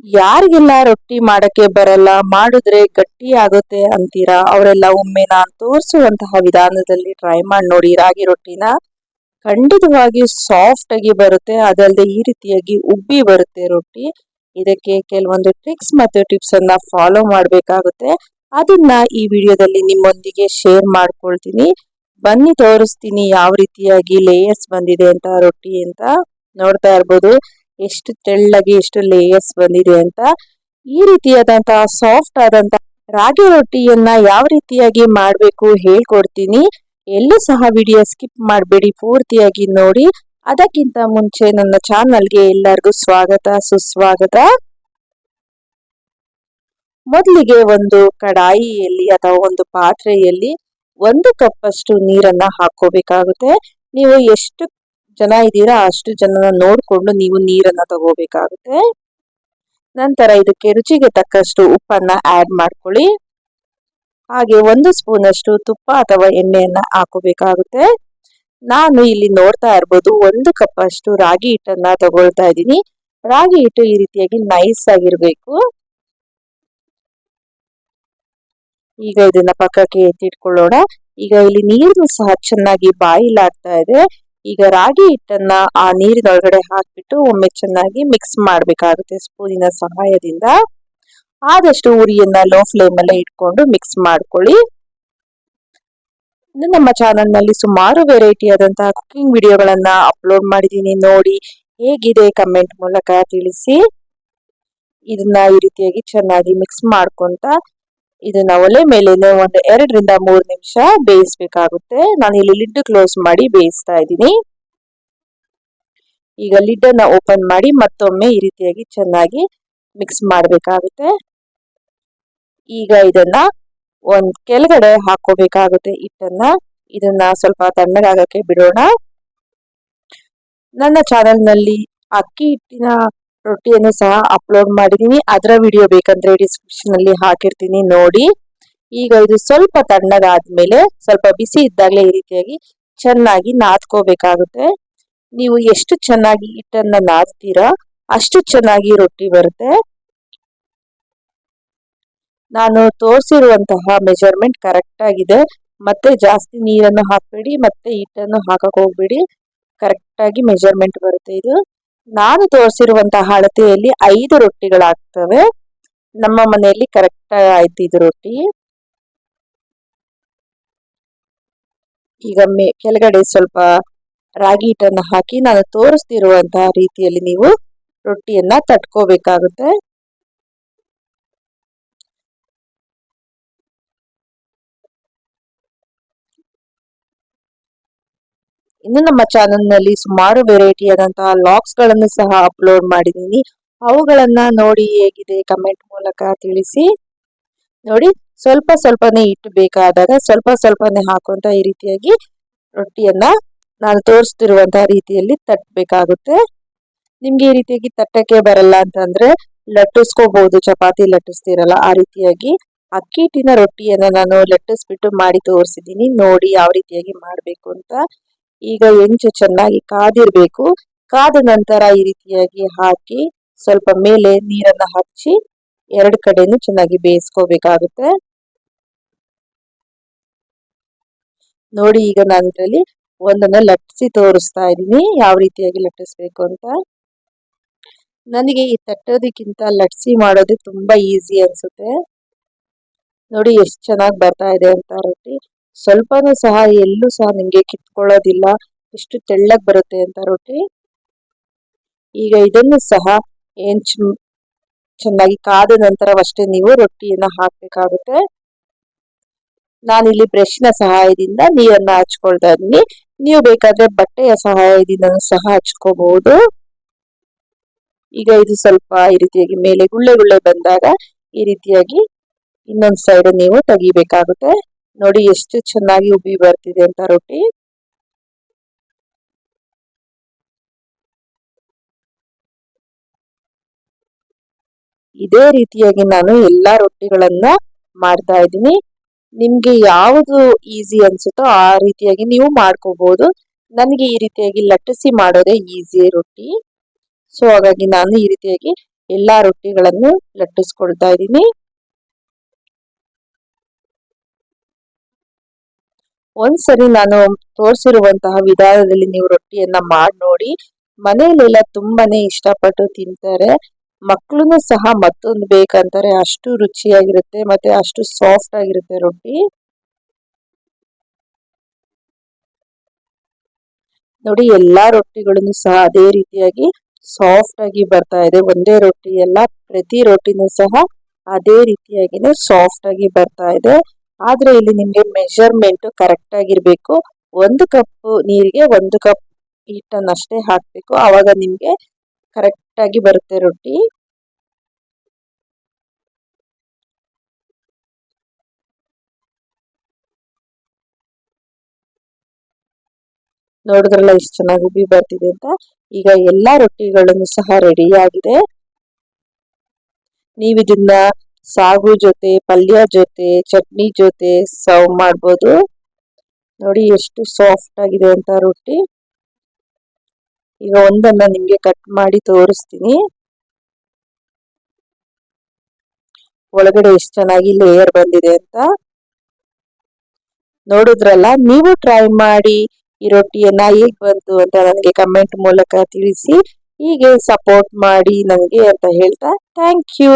ಯಾರಿಗೆಲ್ಲ ರೊಟ್ಟಿ ಮಾಡಕ್ಕೆ ಬರಲ್ಲ, ಮಾಡಿದ್ರೆ ಗಟ್ಟಿ ಆಗುತ್ತೆ ಅಂತೀರಾ, ಅವರೆಲ್ಲ ಒಮ್ಮೆ ನಾನು ತೋರಿಸುವಂತಹ ವಿಧಾನದಲ್ಲಿ ಟ್ರೈ ಮಾಡಿ ನೋಡಿ ರಾಗಿ ರೊಟ್ಟಿನ. ಖಂಡಿತವಾಗಿ ಸಾಫ್ಟ್ ಆಗಿ ಬರುತ್ತೆ, ಅದಲ್ಲದೆ ಈ ರೀತಿಯಾಗಿ ಉಬ್ಬಿ ಬರುತ್ತೆ ರೊಟ್ಟಿ. ಇದಕ್ಕೆ ಕೆಲವೊಂದು ಟ್ರಿಕ್ಸ್ ಮತ್ತು ಟಿಪ್ಸ್ ಅನ್ನ ಫಾಲೋ ಮಾಡಬೇಕಾಗುತ್ತೆ. ಅದನ್ನ ಈ ವಿಡಿಯೋದಲ್ಲಿ ನಿಮ್ಮೊಂದಿಗೆ ಶೇರ್ ಮಾಡ್ಕೊಳ್ತೀನಿ. ಬನ್ನಿ ತೋರಿಸ್ತೀನಿ ಯಾವ ರೀತಿಯಾಗಿ ಲೇಯರ್ಸ್ ಬಂದಿದೆ ಅಂತ ರೊಟ್ಟಿ ಅಂತ. ನೋಡ್ತಾ ಇರ್ಬೋದು ಎಷ್ಟು ತೆಳ್ಳಗೆ ಎಷ್ಟು ಲೇಯರ್ಸ್ ಬಂದಿದೆ ಅಂತ. ಈ ರೀತಿಯಾದಂತಹ ಸಾಫ್ಟ್ ಆದಂತಹ ರಾಗಿ ರೊಟ್ಟಿಯನ್ನ ಯಾವ ರೀತಿಯಾಗಿ ಮಾಡಬೇಕು ಹೇಳ್ಕೊಡ್ತೀನಿ. ಎಲ್ಲೂ ಸಹ ವಿಡಿಯೋ ಸ್ಕಿಪ್ ಮಾಡಬೇಡಿ, ಪೂರ್ತಿಯಾಗಿ ನೋಡಿ. ಅದಕ್ಕಿಂತ ಮುಂಚೆ ನನ್ನ ಚಾನಲ್ಗೆ ಎಲ್ಲರಿಗೂ ಸ್ವಾಗತ ಸುಸ್ವಾಗತ. ಮೊದಲಿಗೆ ಒಂದು ಕಡಾಯಿಯಲ್ಲಿ ಅಥವಾ ಒಂದು ಪಾತ್ರೆಯಲ್ಲಿ 1 ಕಪ್ ಅಷ್ಟು ನೀರನ್ನ ಹಾಕೋಬೇಕಾಗುತ್ತೆ. ನೀವು ಎಷ್ಟು ಜನ ಇದ್ದೀರಾ ಅಷ್ಟು ಜನನ ನೋಡ್ಕೊಂಡು ನೀವು ನೀರನ್ನ ತಗೋಬೇಕಾಗುತ್ತೆ. ನಂತರ ಇದಕ್ಕೆ ರುಚಿಗೆ ತಕ್ಕಷ್ಟು ಉಪ್ಪನ್ನ ಆಡ್ ಮಾಡ್ಕೊಳ್ಳಿ. ಹಾಗೆ 1 ಸ್ಪೂನ್ ಅಷ್ಟು ತುಪ್ಪ ಅಥವಾ ಎಣ್ಣೆಯನ್ನ ಹಾಕೋಬೇಕಾಗುತ್ತೆ. ನಾನು ಇಲ್ಲಿ ನೋಡ್ತಾ ಇರ್ಬೋದು 1 ಕಪ್ ಅಷ್ಟು ರಾಗಿ ಹಿಟ್ಟನ್ನ ತಗೊಳ್ತಾ ಇದ್ದೀನಿ. ರಾಗಿ ಹಿಟ್ಟು ಈ ರೀತಿಯಾಗಿ ನೈಸ್ ಆಗಿರ್ಬೇಕು. ಈಗ ಇದನ್ನ ಪಕ್ಕಕ್ಕೆ ಎತ್ತಿಟ್ಕೊಳ್ಳೋಣ. ಈಗ ಇಲ್ಲಿ ನೀರು ಸಹ ಚೆನ್ನಾಗಿ ಬಾಯ್ಲ್ ಆಗ್ತಾ ಇದೆ. ಈಗ ರಾಗಿ ಹಿಟ್ಟನ್ನ ಆ ನೀರಿನೊಳಗಡೆ ಹಾಕ್ಬಿಟ್ಟು ಒಮ್ಮೆ ಚೆನ್ನಾಗಿ ಮಿಕ್ಸ್ ಮಾಡ್ಬೇಕಾಗುತ್ತೆ ಸ್ಪೂನಿನ ಸಹಾಯದಿಂದ. ಆದಷ್ಟು ಉರಿಯನ್ನ ಲೋ ಫ್ಲೇಮ್ ಅಲ್ಲೇ ಇಟ್ಕೊಂಡು ಮಿಕ್ಸ್ ಮಾಡ್ಕೊಳ್ಳಿ. ನಮ್ಮ ಚಾನೆಲ್ ನಲ್ಲಿ ಸುಮಾರು ವೆರೈಟಿ ಆದಂತಹ ಕುಕಿಂಗ್ ವಿಡಿಯೋಗಳನ್ನ ಅಪ್ಲೋಡ್ ಮಾಡಿದೀನಿ, ನೋಡಿ ಹೇಗಿದೆ ಕಮೆಂಟ್ ಮೂಲಕ ತಿಳಿಸಿ. ಇದನ್ನ ಈ ರೀತಿಯಾಗಿ ಚೆನ್ನಾಗಿ ಮಿಕ್ಸ್ ಮಾಡ್ಕೊಂತ ಇದನ್ನ ಒಲೆ ಮೇಲೆ ಒಂದು 2 ರಿಂದ 3 ನಿಮಿಷ ಬೇಯಿಸ್ಬೇಕಾಗುತ್ತೆ. ನಾನು ಇಲ್ಲಿ ಲಿಡ್ ಕ್ಲೋಸ್ ಮಾಡಿ ಬೇಯಿಸ್ತಾ ಇದ್ದೀನಿ. ಈಗ ಲಿಡ್ ಅನ್ನ ಓಪನ್ ಮಾಡಿ ಮತ್ತೊಮ್ಮೆ ಈ ರೀತಿಯಾಗಿ ಚೆನ್ನಾಗಿ ಮಿಕ್ಸ್ ಮಾಡಬೇಕಾಗುತ್ತೆ. ಈಗ ಇದನ್ನ ಕೆಳಗಡೆ ಹಾಕೋಬೇಕಾಗುತ್ತೆ ಹಿಟ್ಟನ್ನ. ಇದನ್ನ ಸ್ವಲ್ಪ ತಣ್ಣಗಾಗಕ್ಕೆ ಬಿಡೋಣ. ನನ್ನ ಚಾನೆಲ್ ನಲ್ಲಿ ಅಕ್ಕಿ ಹಿಟ್ಟಿನ ರೊಟ್ಟಿಯನ್ನು ಸಹ ಅಪ್ಲೋಡ್ ಮಾಡಿದೀನಿ, ಅದರ ವಿಡಿಯೋ ಬೇಕಂದ್ರೆ ಡಿಸ್ಕ್ರಿಪ್ಷನ್ ಅಲ್ಲಿ ಹಾಕಿರ್ತೀನಿ ನೋಡಿ. ಈಗ ಇದು ಸ್ವಲ್ಪ ತಣ್ಣಗಾದ್ಮೇಲೆ ಸ್ವಲ್ಪ ಬಿಸಿ ಇದ್ದಾಗಲೇ ಈ ರೀತಿಯಾಗಿ ಚೆನ್ನಾಗಿ ನಾದ್ಕೋಬೇಕಾಗುತ್ತೆ. ನೀವು ಎಷ್ಟು ಚೆನ್ನಾಗಿ ಹಿಟ್ಟನ್ನ ನಾದ್ತೀರಾ ಅಷ್ಟು ಚೆನ್ನಾಗಿ ರೊಟ್ಟಿ ಬರುತ್ತೆ. ನಾನು ತೋರಿಸಿರುವಂತಹ ಮೆಜರ್ಮೆಂಟ್ ಕರೆಕ್ಟ್ ಆಗಿದೆ. ಮತ್ತೆ ಜಾಸ್ತಿ ನೀರನ್ನು ಹಾಕಬೇಡಿ, ಮತ್ತೆ ಹಿಟ್ಟನ್ನು ಹಾಕಕ್ ಹೋಗ್ಬೇಡಿ. ಕರೆಕ್ಟ್ ಆಗಿ ಮೆಜರ್ಮೆಂಟ್ ಬರುತ್ತೆ ಇದು. ನಾನು ತೋರಿಸಿರುವಂತಹ ಅಳತೆಯಲ್ಲಿ 5 ರೊಟ್ಟಿಗಳಾಗ್ತವೆ. ನಮ್ಮ ಮನೆಯಲ್ಲಿ ಕರೆಕ್ಟ್ ಆಯ್ತು ಇದು ರೊಟ್ಟಿ. ಈಗ ಕೆಳಗಡೆ ಸ್ವಲ್ಪ ರಾಗಿ ಹಿಟ್ಟನ್ನ ಹಾಕಿ ನಾನು ತೋರಿಸ್ತಿರುವಂತಹ ರೀತಿಯಲ್ಲಿ ನೀವು ರೊಟ್ಟಿಯನ್ನ ತಟ್ಕೋಬೇಕಾಗುತ್ತೆ. ಇನ್ನು ನಮ್ಮ ಚಾನೆಲ್ ನಲ್ಲಿ ಸುಮಾರು ವೆರೈಟಿ ಆದಂತಹ ಲಾಗ್ಸ್ ಗಳನ್ನು ಸಹ ಅಪ್ಲೋಡ್ ಮಾಡಿದ್ದೀನಿ, ಅವುಗಳನ್ನ ನೋಡಿ ಹೇಗಿದೆ ಕಮೆಂಟ್ ಮೂಲಕ ತಿಳಿಸಿ. ನೋಡಿ ಸ್ವಲ್ಪ ಸ್ವಲ್ಪನೇ ಹಿಟ್ಟು ಬೇಕಾದಾಗ ಸ್ವಲ್ಪ ಸ್ವಲ್ಪನೇ ಹಾಕೊಂತ ಈ ರೀತಿಯಾಗಿ ರೊಟ್ಟಿಯನ್ನ ನಾನು ತೋರಿಸ್ತಿರುವಂತಹ ರೀತಿಯಲ್ಲಿ ತಟ್ಟಬೇಕಾಗುತ್ತೆ. ನಿಮ್ಗೆ ಈ ರೀತಿಯಾಗಿ ತಟ್ಟಕ್ಕೆ ಬರಲ್ಲ ಅಂತಂದ್ರೆ ಲಟ್ಟಿಸ್ಕೋಬಹುದು, ಚಪಾತಿ ಲಟ್ಟಿಸ್ತಿರಲ್ಲ ಆ ರೀತಿಯಾಗಿ. ಅಕ್ಕಿ ಹಿಟ್ಟಿನ ರೊಟ್ಟಿಯನ್ನ ನಾನು ಲಟ್ಟಿಸ್ಬಿಟ್ಟು ಮಾಡಿ ತೋರಿಸಿದ್ದೀನಿ, ನೋಡಿ ಯಾವ ರೀತಿಯಾಗಿ ಮಾಡ್ಬೇಕು ಅಂತ. ಈಗ ಹೆಂಚು ಚೆನ್ನಾಗಿ ಕಾದಿರ್ಬೇಕು. ಕಾದ ನಂತರ ಈ ರೀತಿಯಾಗಿ ಹಾಕಿ ಸ್ವಲ್ಪ ಮೇಲೆ ನೀರನ್ನ ಹಚ್ಚಿ 2 ಕಡೆನೂ ಚೆನ್ನಾಗಿ ಬೇಯಿಸ್ಕೋಬೇಕಾಗುತ್ತೆ. ನೋಡಿ ಈಗ ನಾನು ಇದರಲ್ಲಿ ಒಂದನ್ನ ಲಟ್ಟಿಸಿ ತೋರಿಸ್ತಾ ಇದ್ದೀನಿ ಯಾವ ರೀತಿಯಾಗಿ ಲಟ್ಟಿಸ್ಬೇಕು ಅಂತ. ನನಗೆ ಈ ತಟ್ಟೋದಕ್ಕಿಂತ ಲಟ್ಸಿ ಮಾಡೋದು ತುಂಬಾ ಈಸಿ ಅನ್ಸುತ್ತೆ. ನೋಡಿ ಎಷ್ಟು ಚೆನ್ನಾಗಿ ಬರ್ತಾ ಇದೆ ಅಂತ ರೊಟ್ಟಿ. ಸ್ವಲ್ಪನೂ ಸಹ ಎಲ್ಲೂ ಸಹ ನಿಮ್ಗೆ ಕಿತ್ಕೊಳ್ಳೋದಿಲ್ಲ, ಎಷ್ಟು ತೆಳ್ಳಗ್ ಬರುತ್ತೆ ಅಂತ ರೊಟ್ಟಿ. ಈಗ ಇದನ್ನು ಸಹ ಚೆನ್ನಾಗಿ ಕಾದ ನಂತರವಷ್ಟೇ ನೀವು ರೊಟ್ಟಿಯನ್ನ ಹಾಕ್ಬೇಕಾಗುತ್ತೆ. ನಾನಿಲ್ಲಿ ಬ್ರಷ್ನ ಸಹಾಯದಿಂದ ನೀರನ್ನ ಹಚ್ಕೊಳ್ತಾ ಇದ್ದೀನಿ. ನೀವು ಬೇಕಾದ್ರೆ ಬಟ್ಟೆಯ ಸಹಾಯದಿಂದ ಸಹ ಹಚ್ಕೋಬಹುದು. ಈಗ ಇದು ಸ್ವಲ್ಪ ಈ ರೀತಿಯಾಗಿ ಮೇಲೆ ಗುಳ್ಳೆ ಗುಳ್ಳೆ ಬಂದಾಗ ಈ ರೀತಿಯಾಗಿ ಇನ್ನೊಂದು ಸೈಡ್ ನೀವು ತೆಗಿಬೇಕಾಗುತ್ತೆ. ನೋಡಿ ಎಷ್ಟು ಚೆನ್ನಾಗಿ ಉಬ್ಬಿ ಬರ್ತಿದೆ ಅಂತ ರೊಟ್ಟಿ. ಇದೇ ರೀತಿಯಾಗಿ ನಾನು ಎಲ್ಲಾ ರೊಟ್ಟಿಗಳನ್ನ ಮಾಡ್ತಾ ಇದ್ದೀನಿ. ನಿಮ್ಗೆ ಯಾವುದು ಈಸಿ ಅನ್ಸುತ್ತೋ ಆ ರೀತಿಯಾಗಿ ನೀವು ಮಾಡ್ಕೋಬಹುದು. ನನಗೆ ಈ ರೀತಿಯಾಗಿ ಲಟ್ಟಿಸಿ ಮಾಡೋದೇ ಈಸಿ ರೊಟ್ಟಿ. ಸೊ ಹಾಗಾಗಿ ನಾನು ಈ ರೀತಿಯಾಗಿ ಎಲ್ಲಾ ರೊಟ್ಟಿಗಳನ್ನು ಲಟ್ಟಿಸ್ಕೊಳ್ತಾ ಇದ್ದೀನಿ. ಒಂದ್ಸರಿ ನಾನು ತೋರಿಸಿರುವಂತಹ ವಿಧಾನದಲ್ಲಿ ನೀವು ರೊಟ್ಟಿಯನ್ನ ಮಾಡಿ ನೋಡಿ. ಮನೆಯಲ್ಲೆಲ್ಲ ತುಂಬಾನೇ ಇಷ್ಟಪಟ್ಟು ತಿಂತಾರೆ. ಮಕ್ಕಳು ಸಹ ಮತ್ತೊಂದು ಬೇಕಂತಾರೆ, ಅಷ್ಟು ರುಚಿಯಾಗಿರುತ್ತೆ ಮತ್ತೆ ಅಷ್ಟು ಸಾಫ್ಟ್ ಆಗಿರುತ್ತೆ ರೊಟ್ಟಿ. ನೋಡಿ, ಎಲ್ಲಾ ರೊಟ್ಟಿಗಳನ್ನು ಸಹ ಅದೇ ರೀತಿಯಾಗಿ ಸಾಫ್ಟ್ ಆಗಿ ಬರ್ತಾ ಇದೆ. ಒಂದೇ ರೊಟ್ಟಿ ಎಲ್ಲ, ಪ್ರತಿ ರೊಟ್ಟಿನೂ ಸಹ ಅದೇ ರೀತಿಯಾಗಿನೇ ಸಾಫ್ಟ್ ಆಗಿ ಬರ್ತಾ ಇದೆ. ಆದ್ರೆ ಇಲ್ಲಿ ನಿಮ್ಗೆ ಮೆಜರ್ಮೆಂಟ್ ಕರೆಕ್ಟ್ ಆಗಿರ್ಬೇಕು. 1 ಕಪ್ ನೀರಿಗೆ 1 ಕಪ್ ಹಿಟ್ಟನ್ನಷ್ಟೇ ಹಾಕ್ಬೇಕು, ಆವಾಗ ನಿಮ್ಗೆ ಕರೆಕ್ಟ್ ಆಗಿ ಬರುತ್ತೆ ರೊಟ್ಟಿ. ನೋಡಿದ್ರಲ್ಲ ಎಷ್ಟು ಚೆನ್ನಾಗಿ ಉಬ್ಬಿ ಬರ್ತಿದೆ ಅಂತ. ಈಗ ಎಲ್ಲಾ ರೊಟ್ಟಿಗಳನ್ನು ಸಹ ರೆಡಿ ಆಗಿದೆ. ನೀವಿದನ್ನ ಸಾಗು ಜೊತೆ, ಪಲ್ಯ ಜೊತೆ, ಚಟ್ನಿ ಜೊತೆ ಸರ್ವ್ ಮಾಡ್ಬೋದು. ನೋಡಿ ಎಷ್ಟು ಸಾಫ್ಟ್ ಆಗಿದೆ ಅಂತ ರೊಟ್ಟಿ. ಈಗ ಒಂದನ್ನ ನಿಮ್ಗೆ ಕಟ್ ಮಾಡಿ ತೋರಿಸ್ತೀನಿ. ಒಳಗಡೆ ಎಷ್ಟು ಚೆನ್ನಾಗಿ ಲೇಯರ್ ಬಂದಿದೆ ಅಂತ ನೋಡಿದ್ರಲ್ಲ. ನೀವು ಟ್ರೈ ಮಾಡಿ ಈ ರೊಟ್ಟಿಯನ್ನ ಹೇಗ್ ಬಂತು ಅಂತ ನನಗೆ ಕಮೆಂಟ್ ಮೂಲಕ ತಿಳಿಸಿ. ಹೀಗೆ ಸಪೋರ್ಟ್ ಮಾಡಿ ನನಗೆ ಅಂತ ಹೇಳ್ತಾ ಥ್ಯಾಂಕ್ ಯು.